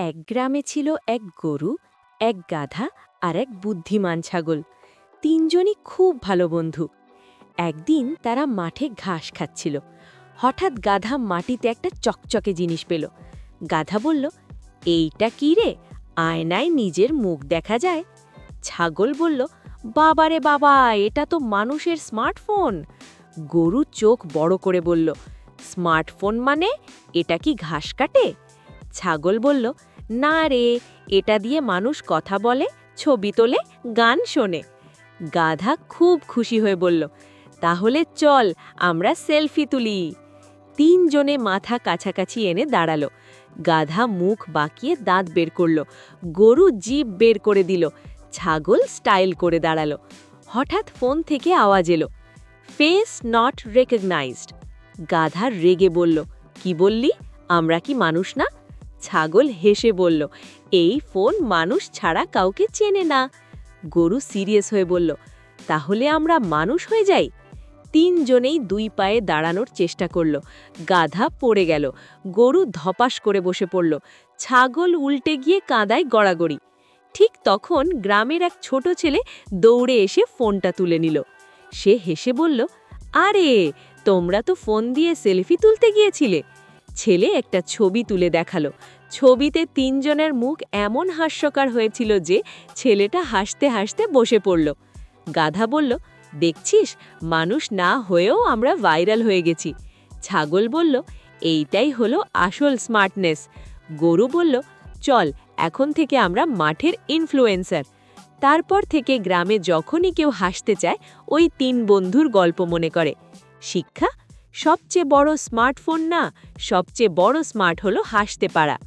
এক গ্রামে ছিল এক গরু, এক গাধা আর এক বুদ্ধিমান ছাগল। তিনজনই খুব ভালো বন্ধু। একদিন তারা মাঠে ঘাস খাচ্ছিল। হঠাৎ গাধা মাটিতে একটা চকচকে জিনিস পেল। গাধা বলল, এইটা কি রে? আয়নায় নিজের মুখ দেখা যায়। ছাগল বলল, বাবারে বাবা, এটা তো মানুষের স্মার্টফোন। গরু চোখ বড় করে বলল, স্মার্টফোন মানে এটা কি ঘাস কাটে? ছাগল বলল, না রে, এটা দিয়ে মানুষ কথা বলে, ছবি তোলে, গান শোনে। গাধা খুব খুশি হয়ে বলল, তাহলে চল আমরা সেলফি তুলি। তিনজনে মাথা কাছাকাছি এনে দাঁড়ালো। গাধা মুখ বাঁকিয়ে দাঁত বের করল, গরু জিভ বের করে দিল, ছাগল স্টাইল করে দাঁড়ালো। হঠাৎ ফোন থেকে আওয়াজ এলো, ফেস নট রেকগনাইজড। গাধা রেগে বলল, কি বললি? আমরা কি মানুষ না? ছাগল হেসে বলল, এই ফোন মানুষ ছাড়া কাউকে চেনে না। গরু সিরিয়াস হয়ে বলল, তাহলে আমরা মানুষ হয়ে যাই? তিনজনেই দুই পায়ে দাঁড়ানোর চেষ্টা করল। গাধা পড়ে গেল, গরু ধপাস করে বসে পড়ল, ছাগল উল্টে গিয়ে কাঁদায় গড়াগড়ি। ঠিক তখন গ্রামের এক ছোট ছেলে দৌড়ে এসে ফোনটা তুলে নিল। সে হেসে বলল, আরে, তোমরা তো ফোন দিয়ে সেলফি তুলতে গিয়েছিলে। ছেলে একটা ছবি তুলে দেখালো। ছবিতে তিনজনের মুখ এমন হাস্যকর হয়েছিল যে ছেলেটা হাসতে হাসতে বসে পড়ল। গাধা বলল, দেখছিস, মানুষ না হয়েও আমরা ভাইরাল হয়ে গেছি। ছাগল বলল, এইটাই হলো আসল স্মার্টনেস। গরু বলল, চল এখন থেকে আমরা মাঠের ইনফ্লুয়েন্সার। তারপর থেকে গ্রামে যখনই কেউ হাসতে চায়, ওই তিন বন্ধুর গল্প মনে করে। শিক্ষা, সবচেয়ে বড় স্মার্টফোন না, সবচেয়ে বড় স্মার্ট হলো হাসতে পারা।